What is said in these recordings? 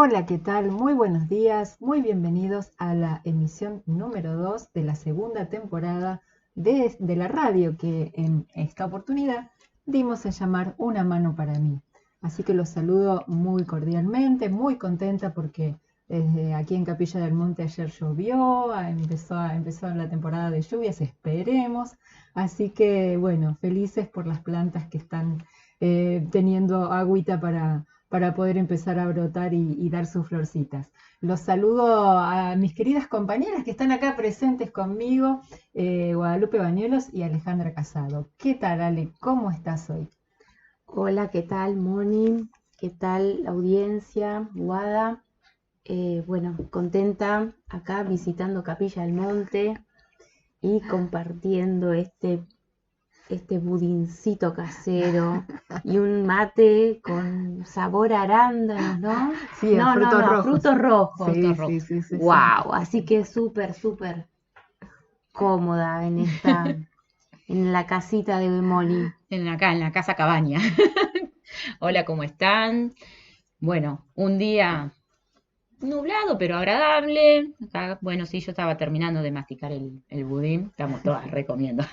Hola, ¿qué tal? Muy buenos días, muy bienvenidos a la emisión número 2 de la segunda temporada de la radio que en esta oportunidad dimos a llamar Una mano para mí. Así que los saludo muy cordialmente, muy contenta porque desde aquí en Capilla del Monte ayer llovió, empezó la temporada de lluvias, esperemos. Así que bueno, felices por las plantas que están teniendo agüita para poder empezar a brotar y dar sus florcitas. Los saludo a mis queridas compañeras que están acá presentes conmigo, Guadalupe Bañuelos y Alejandra Casado. ¿Qué tal, Ale? ¿Cómo estás hoy? Hola, ¿qué tal, Moni? ¿Qué tal la audiencia, Guada? Bueno, contenta acá visitando Capilla del Monte y compartiendo este budincito casero y un mate con sabor a arándanos, ¿no? Sí, a frutos No, rojos. frutos rojos. Sí, Frutos sí, rojos. sí, sí, sí. Wow, así que súper cómoda en la casita de Moni. Acá en la casa cabaña. Hola, ¿cómo están? Bueno, un día nublado pero agradable. Acá, bueno, sí, yo estaba terminando de masticar el budín. Estamos todas recomiendo.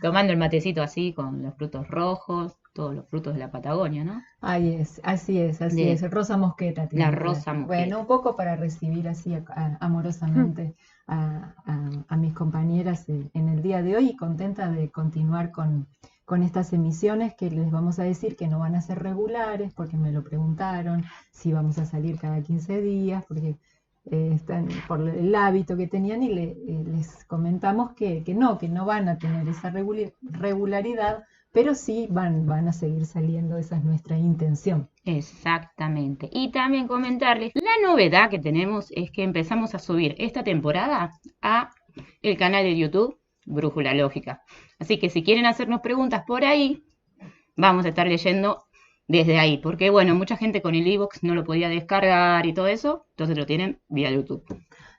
Tomando el matecito así con los frutos rojos, todos los frutos de la Patagonia, ¿no? Ahí es, así es, así es. De Rosa Mosqueta la tiene que. rosa Bueno, mosqueta. un poco para recibir así amorosamente a mis compañeras en el día de hoy y contenta de continuar con estas emisiones que les vamos a decir que no van a ser regulares porque me lo preguntaron, si vamos a salir cada 15 días, porque están por el hábito que tenían y les comentamos que no van a tener esa regularidad, pero sí van a seguir saliendo, esa es nuestra intención. Exactamente. Y también comentarles, la novedad que tenemos es que empezamos a subir esta temporada a el canal de YouTube Brújula Lógica. Así que si quieren hacernos preguntas por ahí, vamos a estar leyendo desde ahí. Porque bueno, mucha gente con el iVoox no lo podía descargar y todo eso, entonces lo tienen vía YouTube.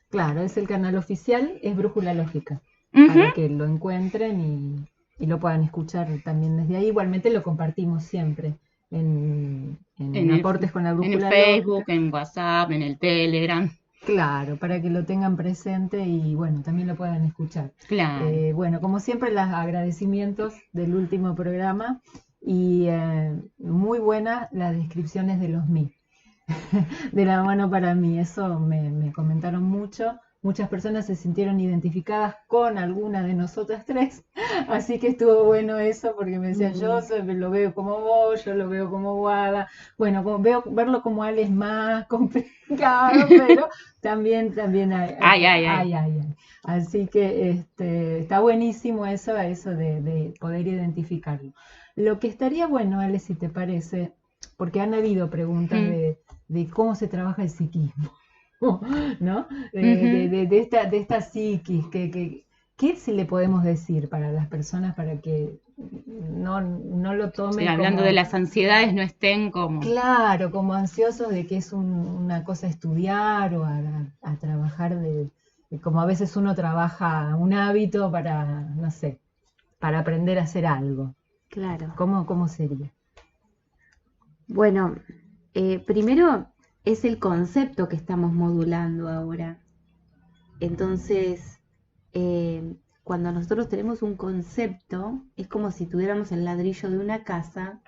Claro, es el canal oficial, es Brújula Lógica, Ujú. para que lo encuentren y lo puedan escuchar también desde ahí. Igualmente lo compartimos siempre en En el, aportes con la en el Brújula Facebook, Lógica. en WhatsApp, en el Telegram. Claro, para que lo tengan presente y bueno, también lo puedan escuchar. Claro. Bueno, como siempre, los agradecimientos del último programa y muy buenas las descripciones de los mí. De la mano para mí. Eso me comentaron mucho. Muchas personas se sintieron identificadas con alguna de nosotras tres, así que estuvo bueno eso porque me decían, lo veo como vos, yo lo veo como Guada. Bueno, verlo como Ale es más complicado, pero también Ay, ay, ay. hay. Así que está buenísimo eso de poder identificarlo. Lo que estaría bueno, Ale, si te parece, porque han habido preguntas Mm, de cómo se trabaja el psiquismo, ¿no? ujú. De esta psiquis, ¿qué se le podemos decir para las personas para que no lo Sí, tomen hablando de como, las ansiedades, no estén como... claro, como ansiosos de que es una cosa a estudiar o a trabajar como a veces uno trabaja un hábito para, no sé, para aprender a hacer algo? Claro. ¿Cómo sería? Bueno, primero es el concepto que estamos modulando ahora. Entonces, cuando nosotros tenemos un concepto, es como si tuviéramos el ladrillo de una casa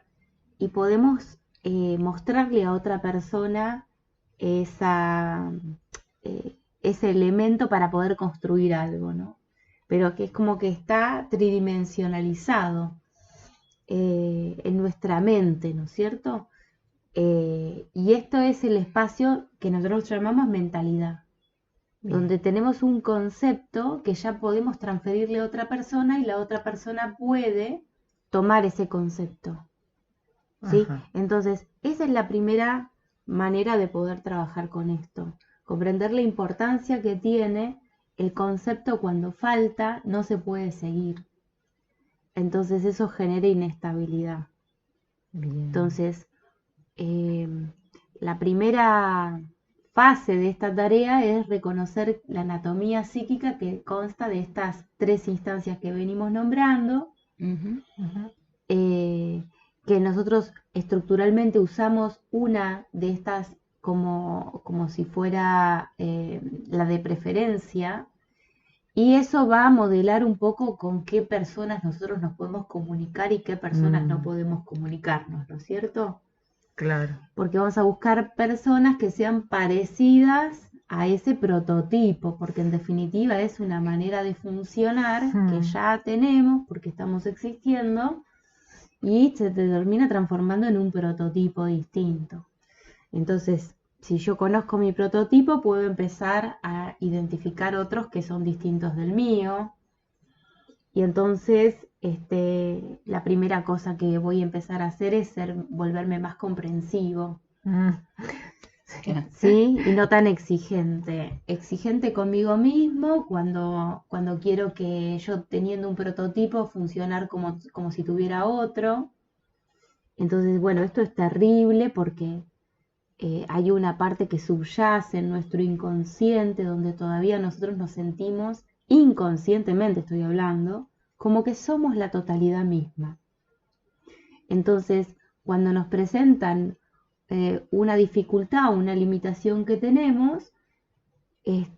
y podemos mostrarle a otra persona ese elemento para poder construir algo, ¿no? Pero que es como que está tridimensionalizado en nuestra mente, ¿no es cierto? Y esto es el espacio que nosotros llamamos mentalidad, Bien. donde tenemos un concepto que ya podemos transferirle a otra persona y la otra persona puede tomar ese concepto, ¿sí? Ajá. Entonces, esa es la primera manera de poder trabajar con esto, comprender la importancia que tiene el concepto cuando falta, no se puede seguir. Entonces eso genera inestabilidad. Bien. Entonces, eh, la primera fase de esta tarea es reconocer la anatomía psíquica que consta de estas tres instancias que venimos nombrando, Ujú. Ajá. que nosotros estructuralmente usamos una de estas como si fuera la de preferencia, y eso va a modelar un poco con qué personas nosotros nos podemos comunicar y qué personas no podemos comunicarnos, ¿no es cierto? Claro. Porque vamos a buscar personas que sean parecidas a ese prototipo, porque en definitiva es una manera de funcionar que ya tenemos porque estamos existiendo y se te termina transformando en un prototipo distinto. Entonces, si yo conozco mi prototipo, puedo empezar a identificar otros que son distintos del mío. Y entonces, la primera cosa que voy a empezar a hacer es volverme más comprensivo. ¿Sí? Y no tan exigente. Exigente conmigo mismo cuando quiero que yo, teniendo un prototipo, funcionar como si tuviera otro. Entonces, bueno, esto es terrible porque hay una parte que subyace en nuestro inconsciente donde todavía nosotros nos sentimos, inconscientemente estoy hablando, como que somos la totalidad misma. Entonces, cuando nos presentan una dificultad o una limitación que tenemos,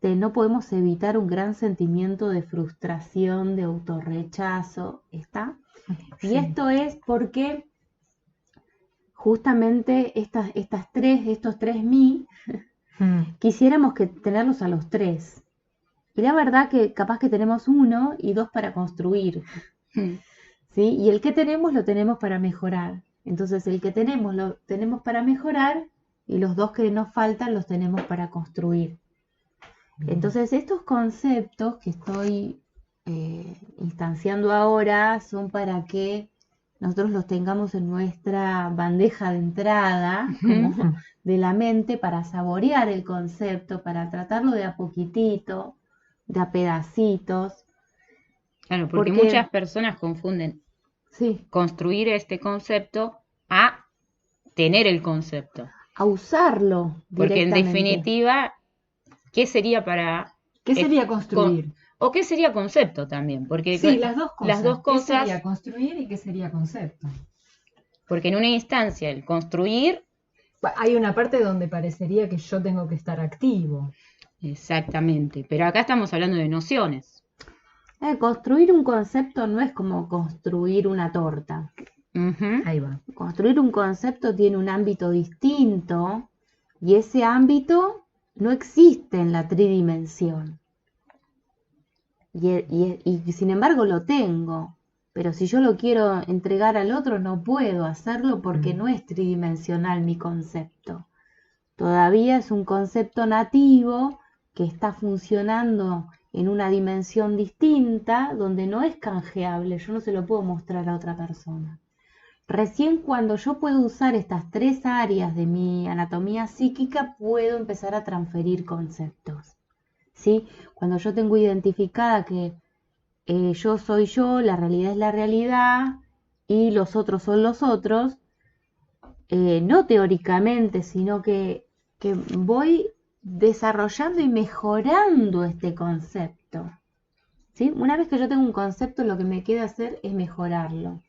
no podemos evitar un gran sentimiento de frustración, de autorrechazo, ¿está? Sí. Y esto es porque justamente estos tres mí, quisiéramos tenerlos a los tres. Y la verdad que capaz que tenemos uno y dos para construir, ¿sí? Y el que tenemos lo tenemos para mejorar. Entonces el que tenemos lo tenemos para mejorar y los dos que nos faltan los tenemos para construir. Entonces estos conceptos que estoy instanciando ahora son para que nosotros los tengamos en nuestra bandeja de entrada, como de la mente, para saborear el concepto, para tratarlo de a poquitito, de a pedacitos. Claro, porque muchas personas confunden construir este concepto a tener el concepto. A usarlo Porque en directamente. definitiva, ¿qué sería para... ¿Qué sería construir? ¿O qué sería concepto también? Porque sí, las dos cosas. Las dos cosas. ¿Qué sería construir y qué sería concepto? Porque en una instancia el construir... Hay una parte donde parecería que yo tengo que estar activo. Exactamente, pero acá estamos hablando de nociones. Construir un concepto no es como construir una torta. Ahí va. Construir un concepto tiene un ámbito distinto y ese ámbito no existe en la tridimensión. Y sin embargo lo tengo, pero si yo lo quiero entregar al otro no puedo hacerlo porque no es tridimensional mi concepto. Todavía es un concepto nativo que está funcionando en una dimensión distinta donde no es canjeable, yo no se lo puedo mostrar a otra persona. Recién cuando yo puedo usar estas tres áreas de mi anatomía psíquica puedo empezar a transferir conceptos. ¿Sí? Cuando yo tengo identificada que yo soy yo, la realidad es la realidad y los otros son los otros, no teóricamente, sino que voy desarrollando y mejorando este concepto. ¿Sí? Una vez que yo tengo un concepto, lo que me queda hacer es mejorarlo.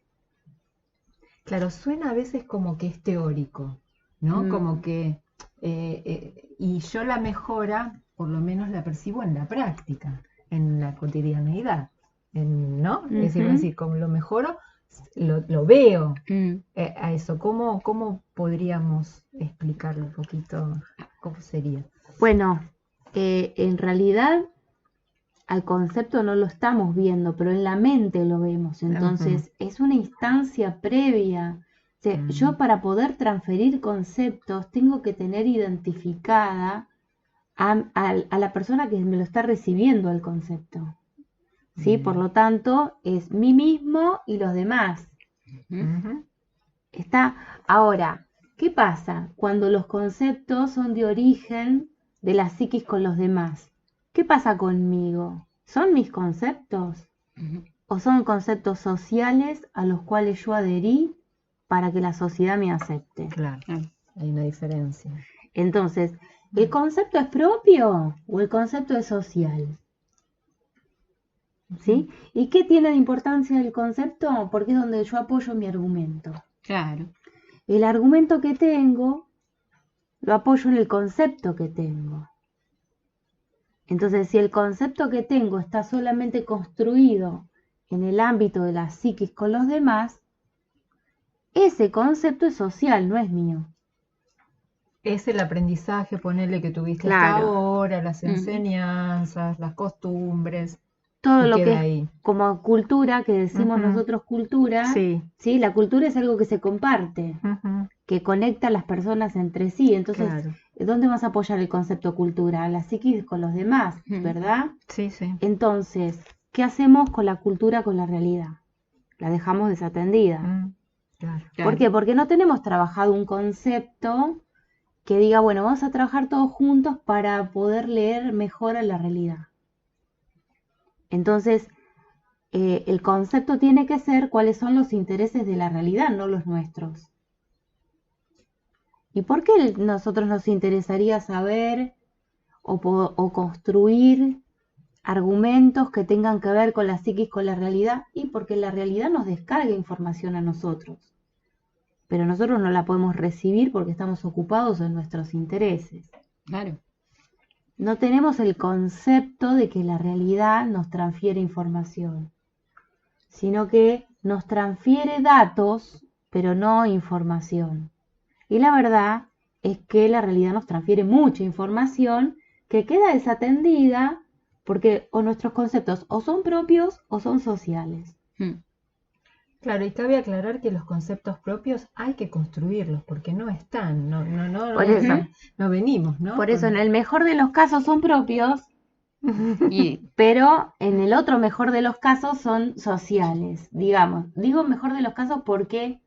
Claro, suena a veces como que es teórico, ¿no? Como que... y yo la mejora, por lo menos la percibo en la práctica, en la cotidianeidad, ¿no? Es decir, como lo mejoro, lo veo a eso. ¿Cómo podríamos explicarlo un poquito? ¿Cómo sería? Bueno, en realidad al concepto no lo estamos viendo, pero en la mente lo vemos. Entonces es una instancia previa. O sea, yo para poder transferir conceptos tengo que tener identificada a la persona que me lo está recibiendo el concepto. ¿Sí? Por lo tanto, es mí mismo y los demás. Está. Ahora, ¿qué pasa cuando los conceptos son de origen de la psiquis con los demás? ¿Qué pasa conmigo? ¿Son mis conceptos? ¿O son conceptos sociales a los cuales yo adherí para que la sociedad me acepte? Claro, hay una diferencia. Entonces, ¿el concepto es propio o el concepto es social? ¿Sí? ¿Y qué tiene de importancia el concepto? Porque es donde yo apoyo mi argumento. Claro. El argumento que tengo lo apoyo en el concepto que tengo. Entonces, si el concepto que tengo está solamente construido en el ámbito de la psiquis con los demás, ese concepto es social, no es mío. Es el aprendizaje, ponerle que tuviste hasta Claro. ahora, las Ujú. enseñanzas, las costumbres, Todo y lo que queda es ahí. como cultura, que decimos Ujú. nosotros cultura, Sí. ¿sí? La cultura es algo que se comparte, Ujú. que conecta a las personas entre sí. Entonces, Claro. ¿dónde vas a apoyar el concepto cultura? La psiquis con los demás, Ujú. ¿verdad? Sí, sí. Entonces, ¿qué hacemos con la cultura, con la realidad? La dejamos desatendida. Claro. ¿Por Claro. qué? Porque no tenemos trabajado un concepto que diga, bueno, vamos a trabajar todos juntos para poder leer mejor a la realidad. Entonces, el concepto tiene que ser cuáles son los intereses de la realidad, no los nuestros. ¿Y por qué nosotros nos interesaría saber o construir argumentos que tengan que ver con la psiquis, con la realidad? Y porque la realidad nos descarga información a nosotros, pero nosotros no la podemos recibir porque estamos ocupados en nuestros intereses. Claro. No tenemos el concepto de que la realidad nos transfiere información, sino que nos transfiere datos, pero no información. Y la verdad es que la realidad nos transfiere mucha información que queda desatendida porque o nuestros conceptos o son propios o son sociales. Mm. Claro, y cabe aclarar que los conceptos propios hay que construirlos, porque no están, Por eso, no venimos, ¿no? por eso en el mejor de los casos son propios, Y pero en el otro mejor de los casos son sociales, digamos. Digo mejor de los casos porque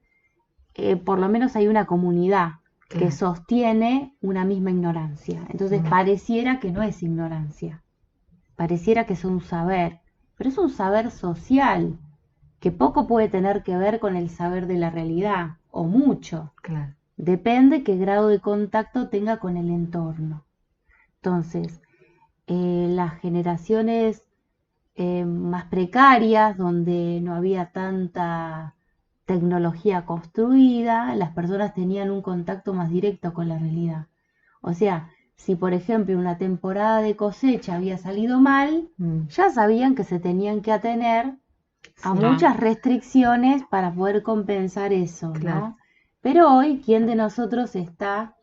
por lo menos hay una comunidad que Claro. sostiene una misma ignorancia. Entonces pareciera que no es ignorancia, pareciera que es un saber, pero es un saber social, que poco puede tener que ver con el saber de la realidad, o mucho. Claro. Depende qué grado de contacto tenga con el entorno. Entonces, las generaciones más precarias, donde no había tanta tecnología construida, las personas tenían un contacto más directo con la realidad. O sea, si por ejemplo una temporada de cosecha había salido mal, ya sabían que se tenían que atener a Sí. muchas restricciones para poder compensar eso, ¿no? Claro. Pero hoy, ¿quién de nosotros está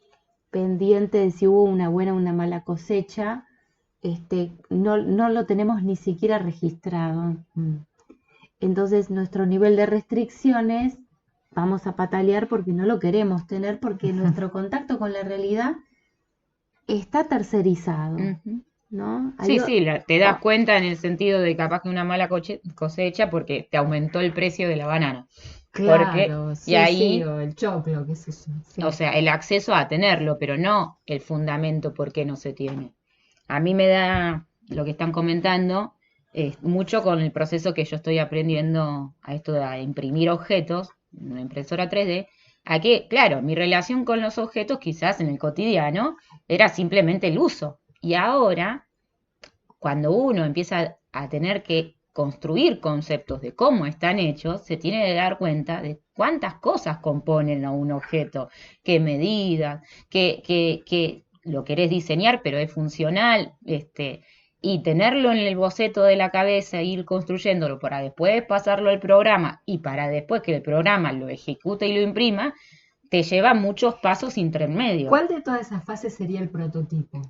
pendiente de si hubo una buena o una mala cosecha? No lo tenemos ni siquiera registrado. Entonces, nuestro nivel de restricciones vamos a patalear porque no lo queremos tener, porque nuestro contacto con la realidad está tercerizado, ujú. ¿no? Sí, sí, te das cuenta en el sentido de capaz que una mala cosecha porque te aumentó el precio de la banana. Claro, Y sí, ahí, sí, o el choclo, qué sé yo. Sí. o sea, el acceso a tenerlo, pero no el fundamento por qué no se tiene. A mí me da lo que están comentando mucho con el proceso que yo estoy aprendiendo a esto de imprimir objetos en una impresora 3D, a que, claro, mi relación con los objetos quizás en el cotidiano era simplemente el uso. Y ahora, cuando uno empieza a tener que construir conceptos de cómo están hechos, se tiene que dar cuenta de cuántas cosas componen a un objeto, qué medidas, que lo querés diseñar, pero es funcional, y tenerlo en el boceto de la cabeza e ir construyéndolo para después pasarlo al programa y para después que el programa lo ejecute y lo imprima, te lleva muchos pasos intermedios. ¿Cuál de todas esas fases sería el prototipo?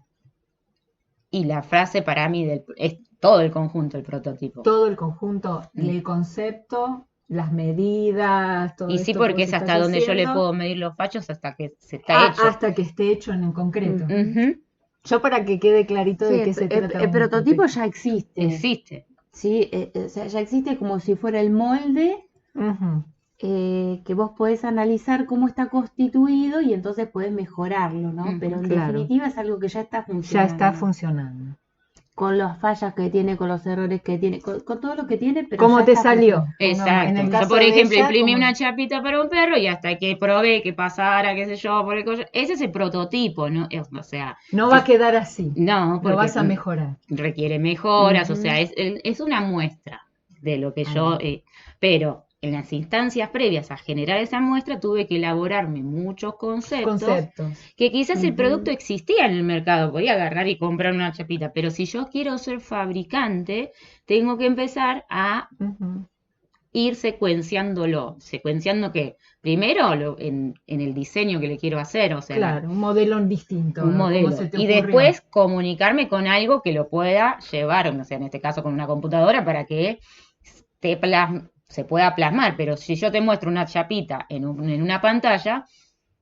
Y la frase para mí es todo el conjunto, el prototipo. Todo el conjunto, el concepto, las medidas, todo Y sí, esto que porque vos es estás hasta donde yo le haciendo, puedo medir los fachos hasta que se está hecho. hasta que esté hecho en concreto. Ujú. Yo para que quede clarito Sí, de qué se trata el un prototipo ya existe. Existe. ¿Sí? O sea, ya existe como si fuera el molde Ujú. que vos podés analizar cómo está constituido y entonces podés mejorarlo, ¿no? Pero en Claro. definitiva es algo que ya está Ya funcionando. está funcionando. Con las fallas que tiene, con los errores que tiene, con todo lo que tiene, pero ¿Cómo ya te está salió? funcionando. Exacto. En el Yo, caso por de ejemplo, ella, imprimí como- una chapita para un perro y hasta que probé que pasara, qué sé yo, por el collar. Ese es el prototipo, ¿no? O sea, No va a quedar así. no, Lo porque vas a mejorar. requiere mejoras, o Ujú. sea, es una muestra de lo que Ahí yo... va. pero en las instancias previas a generar esa muestra tuve que elaborarme muchos conceptos que quizás el producto existía en el mercado, podía agarrar y comprar una chapita, pero si yo quiero ser fabricante, tengo que empezar a ir secuenciándolo. ¿Secuenciando qué? Primero en el diseño que le quiero hacer, o sea, claro, un modelo distinto. un modelo. ¿Cómo se te Y ocurrió? después comunicarme con algo que lo pueda llevar, o sea, en este caso con una computadora, para que se pueda plasmar. Pero si yo te muestro una chapita en una pantalla,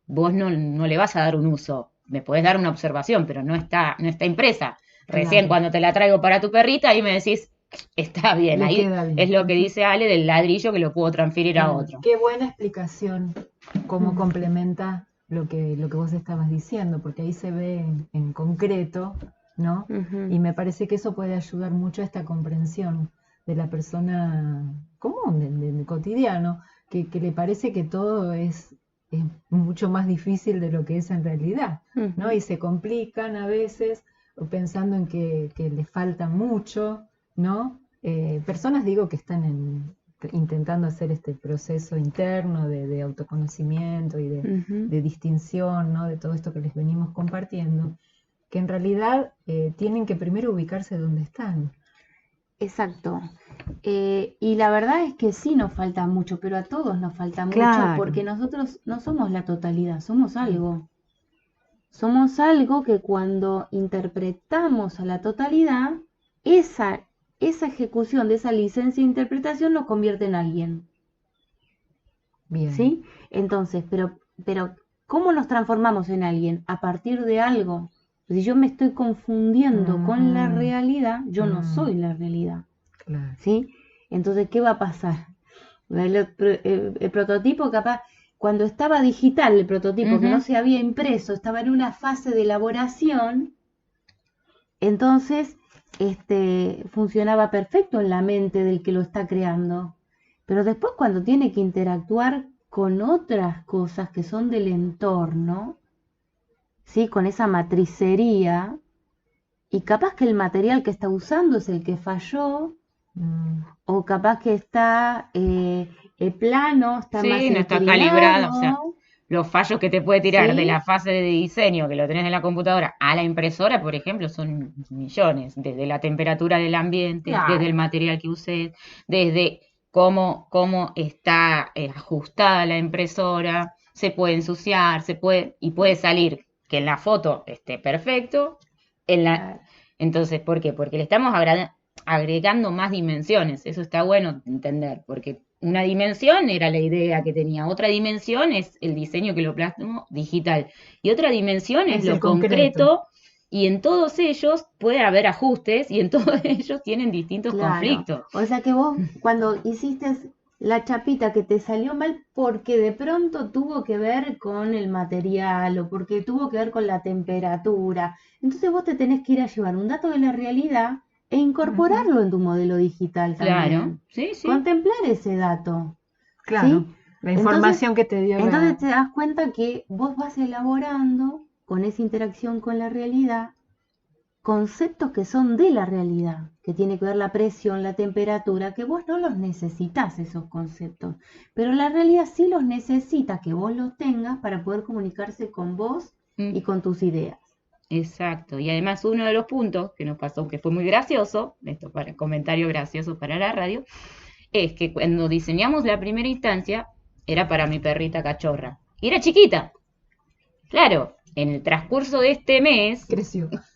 vos no le vas a dar un uso. Me podés dar una observación, pero no está impresa. Recién Claro. cuando te la traigo para tu perrita, ahí me decís, está bien. Le Ahí queda bien. es lo que dice Ale del ladrillo que lo puedo transferir a otro. Qué buena explicación, cómo complementa lo que vos estabas diciendo, porque ahí se ve en concreto, ¿no? Y me parece que eso puede ayudar mucho a esta comprensión de la persona común, del cotidiano, que le parece que todo es mucho más difícil de lo que es en realidad, ¿no? Y se complican a veces pensando en que les falta mucho, ¿no? Personas, digo, que están intentando hacer este proceso interno de autoconocimiento y de distinción, ¿no? De todo esto que les venimos compartiendo, que en realidad tienen que primero ubicarse donde están. Exacto. Y la verdad es que sí nos falta mucho, pero a todos nos falta mucho, Claro. porque nosotros no somos la totalidad, somos algo. Somos algo que cuando interpretamos a la totalidad, esa ejecución de esa licencia de interpretación nos convierte en alguien. Bien. ¿Sí? Entonces, pero ¿cómo nos transformamos en alguien? A partir de algo. Si yo me estoy confundiendo con la realidad, yo no soy la realidad. Claro. ¿Sí? Entonces, ¿qué va a pasar? El prototipo, capaz, cuando estaba digital, el prototipo que no se había impreso, estaba en una fase de elaboración, entonces funcionaba perfecto en la mente del que lo está creando. Pero después, cuando tiene que interactuar con otras cosas que son del entorno, ¿sí? Con esa matricería, y capaz que el material que está usando es el que falló, o capaz que está el plano, está más Sí, no está inclinado. calibrado, o sea, los fallos que te puede tirar Sí. de la fase de diseño que lo tenés en la computadora a la impresora, por ejemplo, son millones, desde la temperatura del ambiente, Claro. desde el material que uses, desde cómo está ajustada la impresora, se puede ensuciar, y puede salir que en la foto esté perfecto, Claro. entonces, ¿por qué? Porque le estamos agregando más dimensiones, eso está bueno entender, porque una dimensión era la idea que tenía, otra dimensión es el diseño que lo plasmó digital, y otra dimensión es Es lo el concreto. concreto, y en todos ellos puede haber ajustes, y en todos ellos tienen distintos Claro. conflictos. O sea que vos, cuando hiciste la chapita que te salió mal, porque de pronto tuvo que ver con el material o porque tuvo que ver con la temperatura, entonces vos te tenés que ir a llevar un dato de la realidad e incorporarlo en tu modelo digital también. Claro, sí, sí. Contemplar ese dato. Claro, ¿sí? la información que te dio Entonces te das cuenta que vos vas elaborando con esa interacción con la realidad conceptos que son de la realidad, que tiene que ver la presión, la temperatura, que vos no los necesitas esos conceptos, pero la realidad sí los necesita que vos los tengas para poder comunicarse con vos y con tus ideas. Exacto, y además uno de los puntos que nos pasó, que fue muy gracioso, esto para comentario gracioso para la radio, es que cuando diseñamos la primera instancia, era para mi perrita cachorra, y era chiquita. Claro, en el transcurso de este mes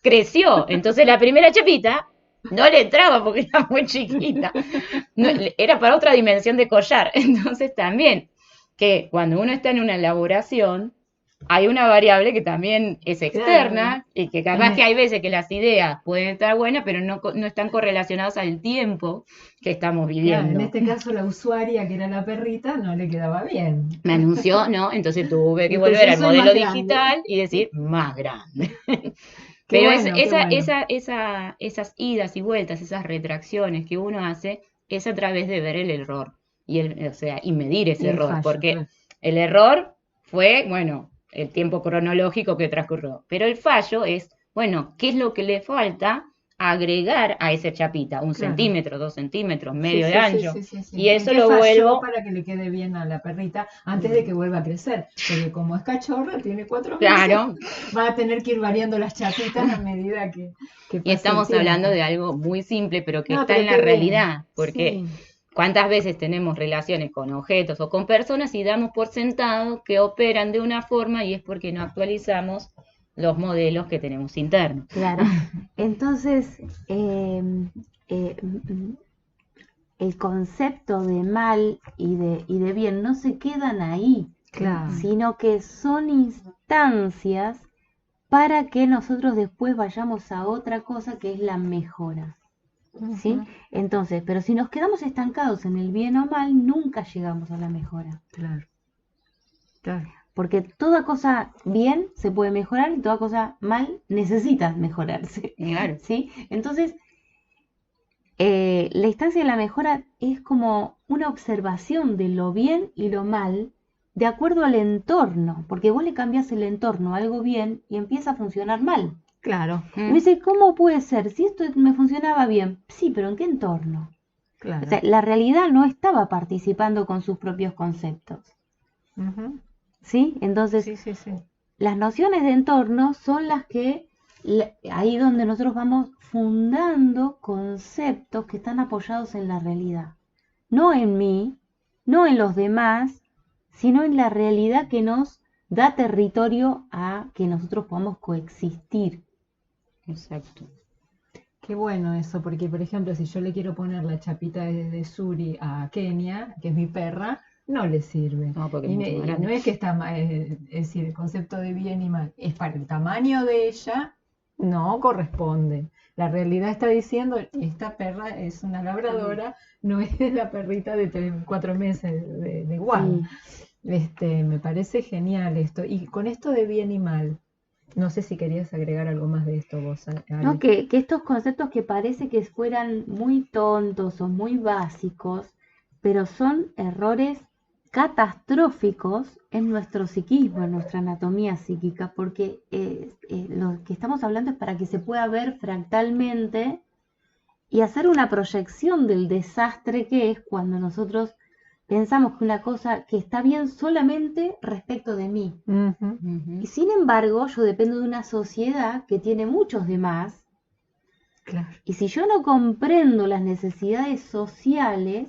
creció, entonces la primera chapita no le entraba porque era muy chiquita, no, era para otra dimensión de collar, entonces también, que cuando uno está en una elaboración, hay una variable que también es externa, y que capaz que hay veces que las ideas pueden estar buenas, pero no están correlacionadas al tiempo que estamos viviendo. Claro, en este caso la usuaria, que era la perrita, no le quedaba bien. Me anunció, ¿no? Entonces tuve que volver al modelo digital y decir más grande. Pero esas idas y vueltas, esas retracciones que uno hace, es a través de ver el error, y medir ese error, fallo, porque el error fue, bueno, el tiempo cronológico que transcurrió, pero el fallo es, bueno, ¿qué es lo que le falta agregar a esa chapita un Claro. centímetro, 2 centímetros, Sí, medio sí, de sí, ancho, sí, sí, sí. y ¿En eso qué lo falló vuelvo, para que le quede bien a la perrita antes de que vuelva a crecer? Porque como es cachorra, tiene 4 meses, claro, va a tener que ir variando las chapitas a medida que y pase el estamos hablando tiempo. de algo muy simple, pero que No, está pero en la qué bien. realidad, porque Sí, cuántas veces tenemos relaciones con objetos o con personas y damos por sentado que operan de una forma y es porque no actualizamos los modelos que tenemos internos. claro. Entonces, eh, el concepto de mal y de bien no se quedan ahí, Claro, sino que son instancias para que nosotros después vayamos a otra cosa que es la mejora. ¿Sí? ujú, Entonces, pero si nos quedamos estancados en el bien o mal, nunca llegamos a la mejora. claro, claro. Porque toda cosa bien se puede mejorar y toda cosa mal necesita mejorarse. Claro, ¿Sí? Entonces, la instancia de la mejora es como una observación de lo bien y lo mal de acuerdo al entorno, porque vos le cambias el entorno a algo bien y empieza a funcionar mal. Claro, Y me dice, ¿cómo puede ser? Si esto me funcionaba bien. Sí, pero ¿en qué entorno? O sea, claro. la realidad no estaba participando con sus propios conceptos. Ujú, ¿Sí? Entonces, sí, sí, sí. las nociones de entorno son las que, ahí donde nosotros vamos fundando conceptos que están apoyados en la realidad. No en mí, no en los demás, sino en la realidad que nos da territorio a que nosotros podamos coexistir. exacto. Qué bueno eso, porque por ejemplo, si yo le quiero poner la chapita de Suri a Kenia, que es mi perra, no le sirve. No, porque es Y, mucho más y no grande. es que está mal, es decir, el concepto de bien y mal, es para el tamaño de ella, no corresponde. La realidad está diciendo, esta perra es una labradora, no es la perrita de 4 meses de guarda. Sí. Me parece genial esto. Y con esto de bien y mal, no sé si querías agregar algo más de esto vos, ¿No? Ale. Que estos conceptos que parece que fueran muy tontos o muy básicos, pero son errores catastróficos en nuestro psiquismo, en nuestra anatomía psíquica, porque lo que estamos hablando es para que se pueda ver fractalmente y hacer una proyección del desastre que es cuando nosotros pensamos que una cosa que está bien solamente respecto de mí. Ujú, Y sin embargo, yo dependo de una sociedad que tiene muchos demás, claro, y si yo no comprendo las necesidades sociales,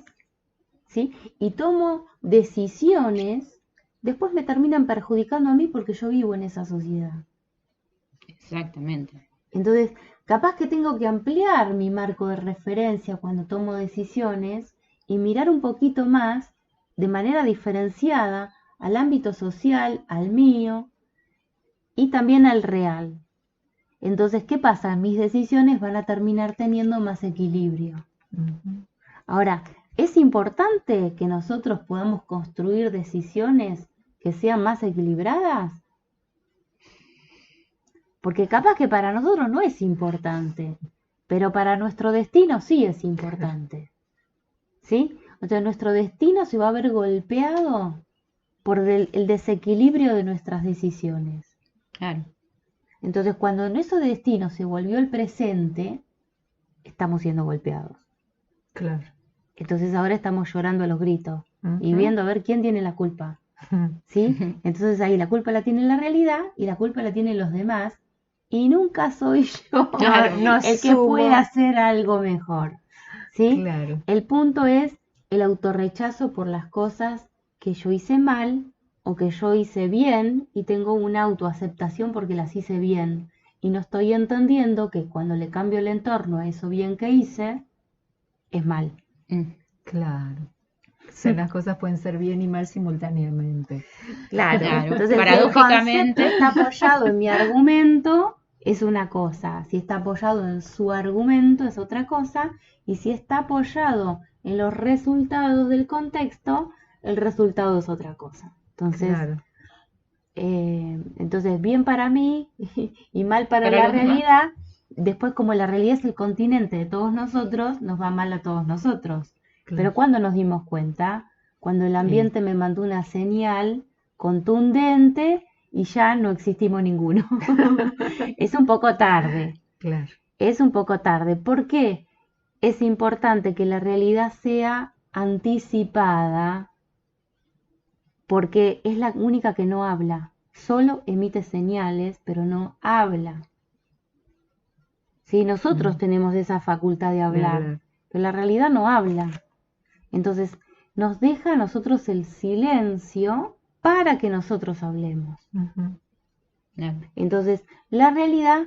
¿sí? Y tomo decisiones, después me terminan perjudicando a mí porque yo vivo en esa sociedad. Exactamente. Entonces, capaz que tengo que ampliar mi marco de referencia cuando tomo decisiones y mirar un poquito más de manera diferenciada al ámbito social, al mío y también al real. Entonces, ¿qué pasa? Mis decisiones van a terminar teniendo más equilibrio. ujú, Ahora, es importante que nosotros podamos construir decisiones que sean más equilibradas, porque capaz que para nosotros no es importante, pero para nuestro destino sí es importante. ¿Sí? O sea, nuestro destino se va a ver golpeado por el desequilibrio de nuestras decisiones. Claro. Entonces, cuando nuestro destino se volvió el presente, estamos siendo golpeados. claro. Entonces ahora estamos llorando a los gritos y Ujú, viendo a ver quién tiene la culpa. ¿Sí? Entonces ahí la culpa la tiene la realidad y la culpa la tienen los demás y nunca soy yo Claro. No el que puede asumo. hacer algo mejor. ¿Sí? Claro, El punto es el autorrechazo por las cosas que yo hice mal o que yo hice bien y tengo una autoaceptación porque las hice bien y no estoy entendiendo que cuando le cambio el entorno a eso bien que hice, es mal. claro. O sea, las cosas pueden ser bien y mal simultáneamente. Claro, Claro. entonces si el concepto Paradójicamente, está apoyado en mi argumento, es una cosa. Si está apoyado en su argumento, es otra cosa. Y si está apoyado en los resultados del contexto, el resultado es otra cosa. Entonces, Claro, entonces bien para mí y mal para para la los demás. realidad. Después, como la realidad es el continente de todos nosotros, nos va mal a todos nosotros. claro. Pero ¿cuándo nos dimos cuenta? Cuando el ambiente me mandó una señal contundente y ya no existimos ninguno. Es un poco tarde. Claro. es un poco tarde. ¿Por qué? Es importante que la realidad sea anticipada, porque es la única que no habla. Solo emite señales, pero no habla. ¿Sí? Nosotros tenemos esa facultad de hablar, pero la realidad no habla. Entonces, nos deja a nosotros el silencio para que nosotros hablemos. Entonces, la realidad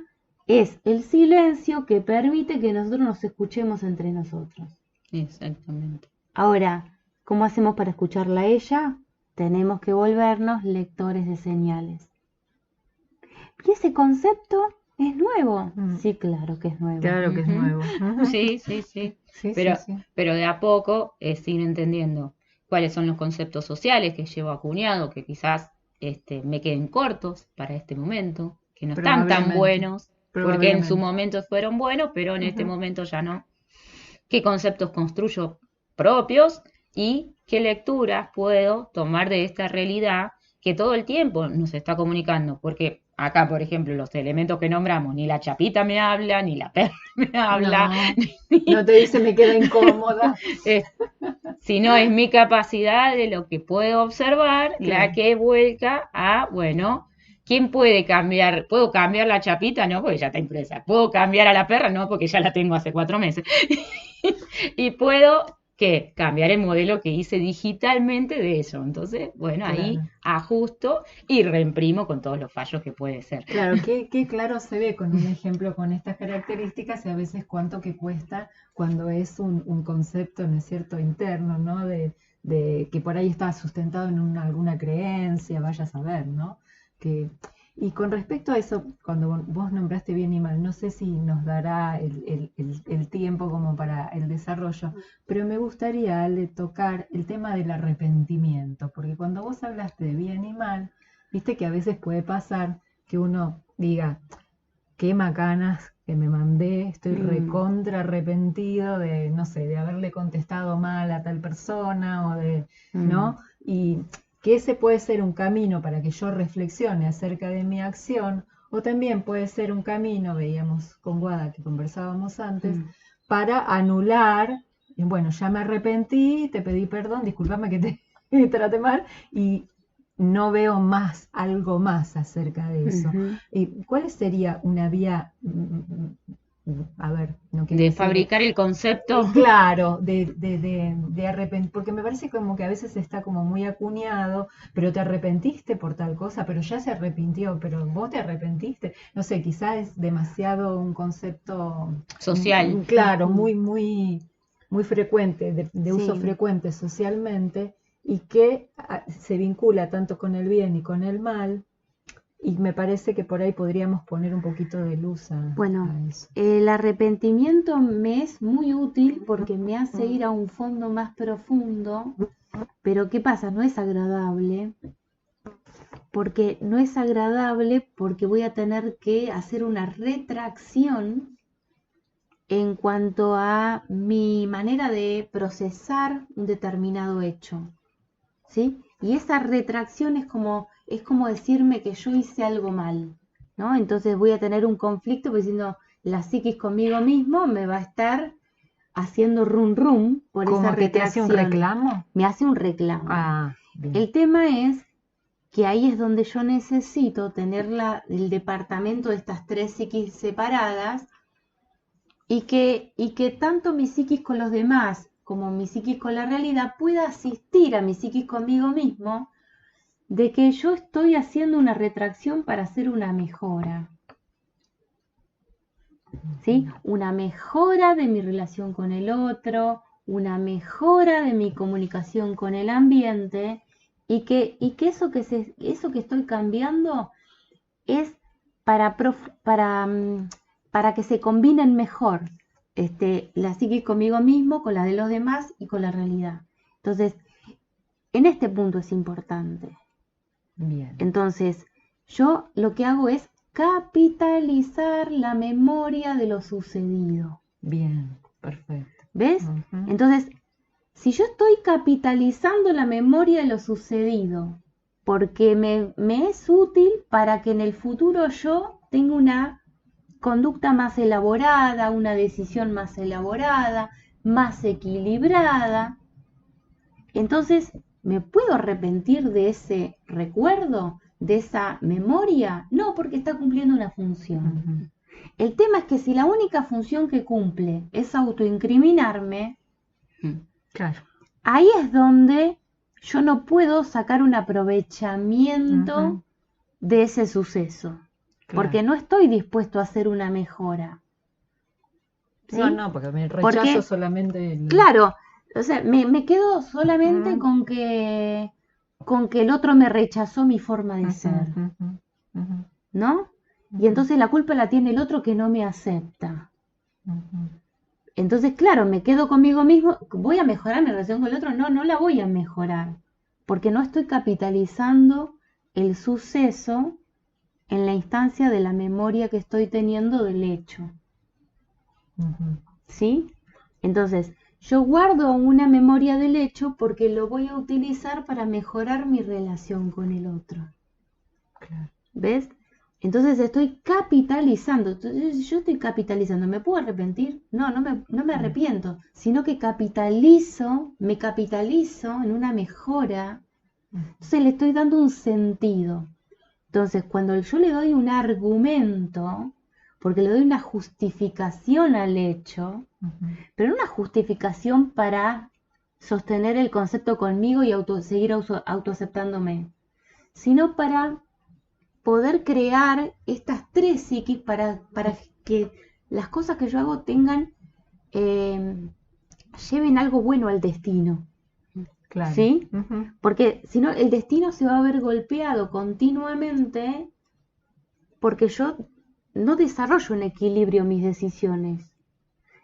es el silencio que permite que nosotros nos escuchemos entre nosotros. Exactamente. Ahora, ¿cómo hacemos para escucharla a ella? Tenemos que volvernos lectores de señales. ¿Y ese concepto es nuevo? Sí, claro que es nuevo. Claro que es nuevo. Sí. Pero de a poco es ir entendiendo cuáles son los conceptos sociales que llevo acuñado, que quizás me queden cortos para este momento, que no están tan buenos, porque en su momento fueron buenos, pero en este momento ya no. ¿Qué conceptos construyo propios y qué lecturas puedo tomar de esta realidad que todo el tiempo nos está comunicando? Porque acá, por ejemplo, los elementos que nombramos, ni la chapita me habla, ni la perra me habla. No te dice me queda incómoda. Sino es mi capacidad de lo que puedo observar, la que vuelca a, bueno, ¿quién puede cambiar? ¿Puedo cambiar la chapita? No, porque ya está impresa. ¿Puedo cambiar a la perra? No, porque ya la tengo hace 4 meses. Y puedo, ¿qué? Cambiar el modelo que hice digitalmente de eso. Entonces, bueno, ahí ajusto y reimprimo con todos los fallos que puede ser. Claro, qué claro se ve con un ejemplo con estas características y a veces cuánto que cuesta cuando es un concepto, ¿no es cierto?, interno, ¿no? De que por ahí está sustentado en alguna creencia, vaya a saber, ¿no? Y con respecto a eso, cuando vos nombraste bien y mal, no sé si nos dará el tiempo como para el desarrollo, pero me gustaría, Ale, tocar el tema del arrepentimiento, porque cuando vos hablaste de bien y mal, viste que a veces puede pasar que uno diga, qué macanas que me mandé, estoy recontra arrepentido de, no sé, de haberle contestado mal a tal persona o de, ¿no? Y que ese puede ser un camino para que yo reflexione acerca de mi acción, o también puede ser un camino, veíamos con Guada que conversábamos antes, para anular, bueno, ya me arrepentí, te pedí perdón, discúlpame que te trate mal, y no veo más, algo más acerca de eso. ¿Y cuál sería una vía, a ver, no quiero de decir, fabricar el concepto? Claro, de arrepentir, porque me parece como que a veces está como muy acuñado, pero te arrepentiste por tal cosa, pero ya se arrepintió, pero vos te arrepentiste. No sé, quizás es demasiado un concepto social. Claro, muy frecuente, de uso frecuente socialmente, y que se vincula tanto con el bien y con el mal, y me parece que por ahí podríamos poner un poquito de luz a eso. El arrepentimiento me es muy útil porque me hace ir a un fondo más profundo, pero ¿qué pasa? No es agradable, porque voy a tener que hacer una retracción en cuanto a mi manera de procesar un determinado hecho, ¿sí? Y esa retracción es como decirme que yo hice algo mal, ¿no? Entonces voy a tener un conflicto diciendo, la psiquis conmigo mismo me va a estar haciendo rum por esa retracción. ¿Como que te hace un reclamo? Me hace un reclamo. Bien. El tema es que ahí es donde yo necesito tener el departamento de estas 3 psiquis separadas y que tanto mi psiquis con los demás como mi psiquis con la realidad pueda asistir a mi psiquis conmigo mismo de que yo estoy haciendo una retracción para hacer una mejora. ¿Sí? Una mejora de mi relación con el otro, una mejora de mi comunicación con el ambiente y que eso que estoy cambiando es para que se combinen mejor la psiquis conmigo mismo, con la de los demás y con la realidad. Entonces, en este punto es importante. Bien. Entonces, yo lo que hago es capitalizar la memoria de lo sucedido. Bien, perfecto. ¿Ves? Entonces, si yo estoy capitalizando la memoria de lo sucedido, porque me es útil para que en el futuro yo tenga una conducta más elaborada, una decisión más elaborada, más equilibrada. Entonces, ¿me puedo arrepentir de ese recuerdo, de esa memoria? No, porque está cumpliendo una función. El tema es que si la única función que cumple es autoincriminarme, Claro. ahí es donde yo no puedo sacar un aprovechamiento de ese suceso, porque no estoy dispuesto a hacer una mejora. ¿Sí? No, porque me rechazo solamente Claro, o sea, me quedo solamente con que el otro me rechazó mi forma de ser, ¿no? Y entonces la culpa la tiene el otro que no me acepta. Entonces, claro, me quedo conmigo mismo. ¿Voy a mejorar mi relación con el otro? No, no la voy a mejorar, porque no estoy capitalizando el suceso en la instancia de la memoria que estoy teniendo del hecho. ¿Sí? Entonces, yo guardo una memoria del hecho porque lo voy a utilizar para mejorar mi relación con el otro. Claro. ¿Ves? Entonces estoy capitalizando. Entonces, yo estoy capitalizando. ¿Me puedo arrepentir? No me arrepiento, sino que me capitalizo en una mejora. Entonces le estoy dando un sentido. Entonces, cuando yo le doy un argumento, porque le doy una justificación al hecho, pero no una justificación para sostener el concepto conmigo y seguir autoaceptándome, sino para poder crear estas tres psiquis para que las cosas que yo hago tengan, lleven algo bueno al destino. Claro. ¿Sí? Porque si no, el destino se va a ver golpeado continuamente porque yo no desarrollo en equilibrio mis decisiones.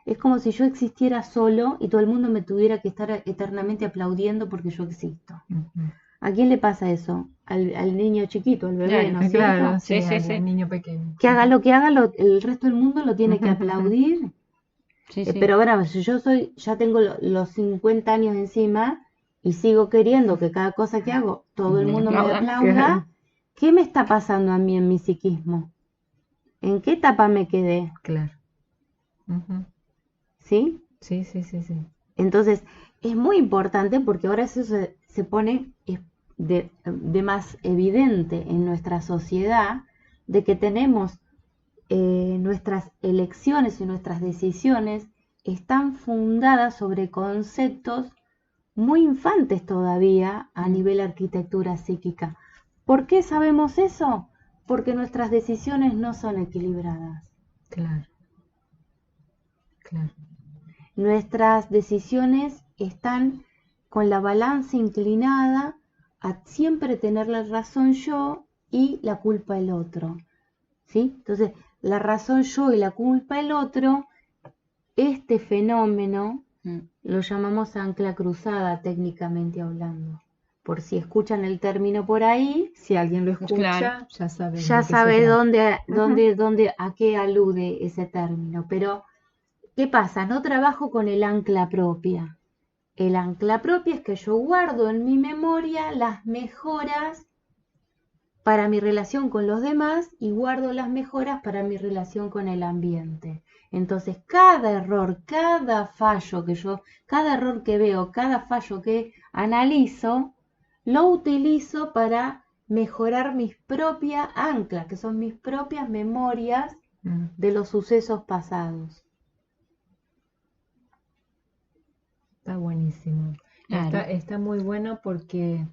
Es como si yo existiera solo y todo el mundo me tuviera que estar eternamente aplaudiendo porque yo existo. ¿A quién le pasa eso? Al niño chiquito, al bebé, ¿no es Claro, cierto? sí, al niño pequeño. Que haga lo que haga, el resto del mundo lo tiene que aplaudir. Pero bueno, si yo ya tengo los 50 años encima y sigo queriendo que cada cosa que hago todo el mundo me aplauda, ¿qué me está pasando a mí en mi psiquismo? ¿En qué etapa me quedé? Claro. ¿Sí? Sí. Entonces, es muy importante porque ahora eso se pone de más evidente en nuestra sociedad, de que tenemos nuestras elecciones y nuestras decisiones están fundadas sobre conceptos muy infantes todavía a nivel arquitectura psíquica. ¿Por qué sabemos eso? Porque nuestras decisiones no son equilibradas. Claro. Nuestras decisiones están con la balanza inclinada a siempre tener la razón yo y la culpa el otro. ¿Sí? Entonces, la razón yo y la culpa el otro, este fenómeno lo llamamos ancla cruzada técnicamente hablando. Por si escuchan el término por ahí, si alguien lo escucha, claro, ya sabe dónde a qué alude ese término. Pero, ¿qué pasa? No trabajo con el ancla propia. El ancla propia es que yo guardo en mi memoria las mejoras para mi relación con los demás y guardo las mejoras para mi relación con el ambiente. Entonces, cada error, cada error que veo, cada fallo que analizo, lo utilizo para mejorar mis propias anclas, que son mis propias memorias de los sucesos pasados. Está buenísimo. Claro. Está muy bueno porque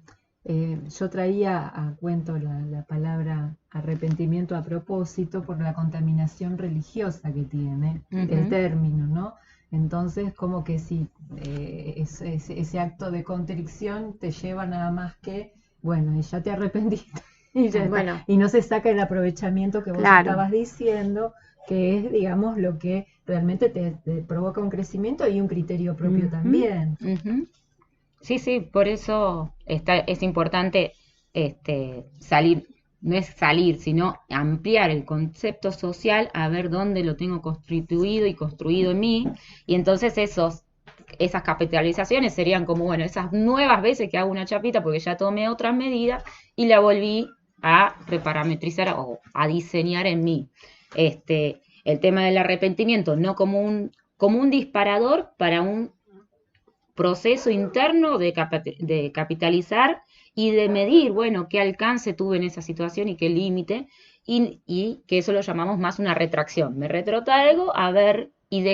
yo traía a cuento la palabra arrepentimiento a propósito por la contaminación religiosa que tiene el término, ¿no? Entonces, como que si ese acto de contrición te lleva nada más que, bueno, y ya te arrepentiste y ya está. Y no se saca el aprovechamiento que vos estabas diciendo, que es, digamos, lo que realmente te provoca un crecimiento y un criterio propio también. Sí, por eso es importante salir, no es salir, sino ampliar el concepto social a ver dónde lo tengo constituido y construido en mí, y entonces esas capitalizaciones serían como, bueno, esas nuevas veces que hago una chapita porque ya tomé otras medidas y la volví a reparametrizar o a diseñar en mí. el tema del arrepentimiento no como un disparador para un proceso interno de capitalizar y de medir, bueno, qué alcance tuve en esa situación y qué límite, y que eso lo llamamos más una retracción. Me retrotraigo a ver, y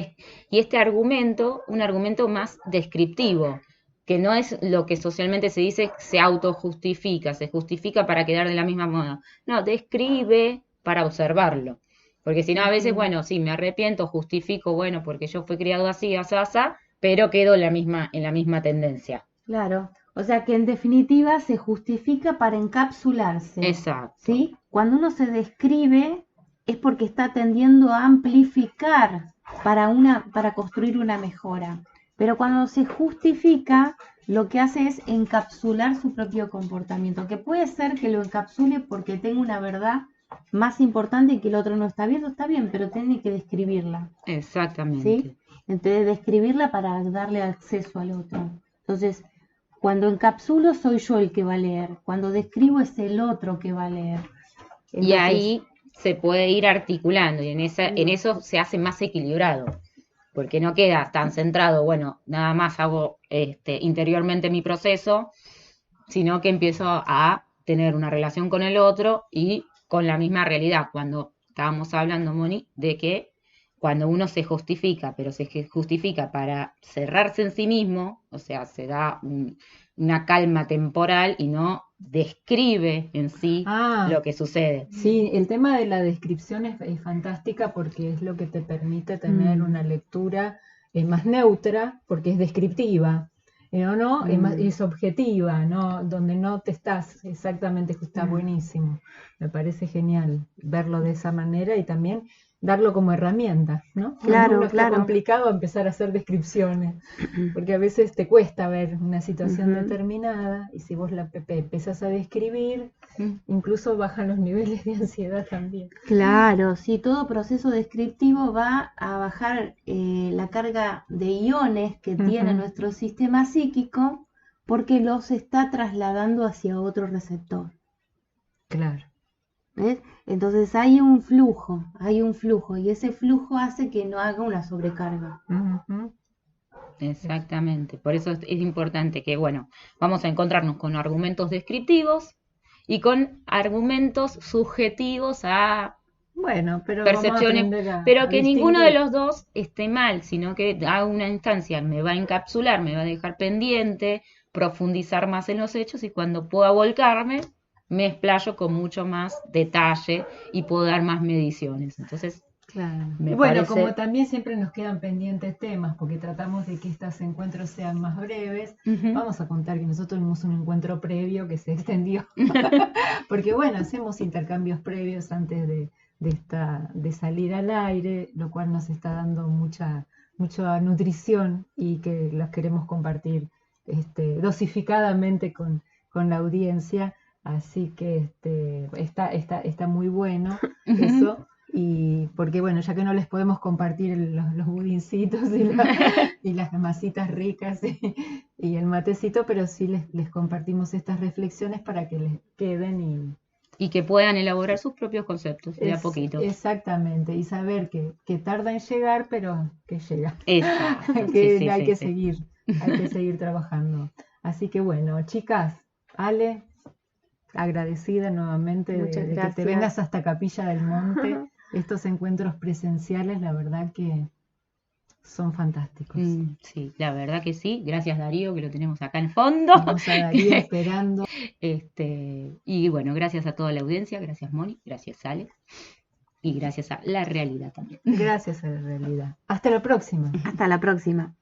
este argumento, un argumento más descriptivo, que no es lo que socialmente se dice, se autojustifica, se justifica para quedar de la misma moda. No, describe para observarlo. Porque si no, a veces, bueno, sí, me arrepiento, justifico, bueno, porque yo fui criado así, asá, pero quedo en la misma tendencia. Claro, o sea que en definitiva se justifica para encapsularse, Exacto. ¿sí? Cuando uno se describe es porque está tendiendo a amplificar para construir una mejora. Pero cuando se justifica, lo que hace es encapsular su propio comportamiento, que puede ser que lo encapsule porque tenga una verdad más importante y que el otro no está viendo, está bien, pero tiene que describirla, Exactamente. ¿sí? Entonces, describirla para darle acceso al otro. Entonces, cuando encapsulo soy yo el que va a leer, cuando describo es el otro que va a leer. Y ahí se puede ir articulando y en eso se hace más equilibrado, porque no queda tan centrado, bueno, nada más hago interiormente mi proceso, sino que empiezo a tener una relación con el otro y con la misma realidad. Cuando estábamos hablando, Moni, de que cuando uno se justifica, pero se justifica para cerrarse en sí mismo, o sea, se da una calma temporal y no describe en sí lo que sucede. Sí, el tema de la descripción es fantástica porque es lo que te permite tener una lectura más neutra, porque es descriptiva. ¿No? Es objetiva, ¿no? Donde no te estás exactamente, está buenísimo. Me parece genial verlo de esa manera y también darlo como herramienta, ¿no? Claro, Está complicado empezar a hacer descripciones, porque a veces te cuesta ver una situación determinada y si vos la empezás a describir, incluso bajan los niveles de ansiedad también. Claro, sí, todo proceso descriptivo va a bajar la carga de iones que tiene nuestro sistema psíquico porque los está trasladando hacia otro receptor. Claro. ¿Ves? Entonces hay un flujo y ese flujo hace que no haga una sobrecarga. Exactamente, por eso es importante que, bueno, vamos a encontrarnos con argumentos descriptivos y con argumentos subjetivos a percepciones, pero que ninguno de los dos esté mal, sino que a una instancia me va a encapsular, me va a dejar pendiente, profundizar más en los hechos y cuando pueda volcarme, me explayo con mucho más detalle y puedo dar más mediciones. Entonces, claro. Y bueno, como también siempre nos quedan pendientes temas, porque tratamos de que estos encuentros sean más breves, vamos a contar que nosotros tuvimos un encuentro previo que se extendió, porque bueno, hacemos intercambios previos antes de salir al aire, lo cual nos está dando mucha nutrición y que las queremos compartir dosificadamente con la audiencia. Así que está muy bueno eso. Y porque bueno, ya que no les podemos compartir los budincitos y las masitas ricas y el matecito, pero sí les compartimos estas reflexiones para que les queden y que puedan elaborar sus propios conceptos de a poquito. Exactamente, y saber que tarda en llegar, pero que llega. Exacto. Que hay que seguir trabajando. Así que bueno, chicas, Ale, agradecida nuevamente de que te vengas hasta Capilla del Monte. Estos encuentros presenciales, la verdad que son fantásticos. Sí, la verdad que sí. Gracias, Darío, que lo tenemos acá en fondo. Vamos a Darío esperando. Y bueno, gracias a toda la audiencia. Gracias, Moni. Gracias, Ale. Y gracias a la realidad también. Gracias a la realidad. Hasta la próxima. Hasta la próxima.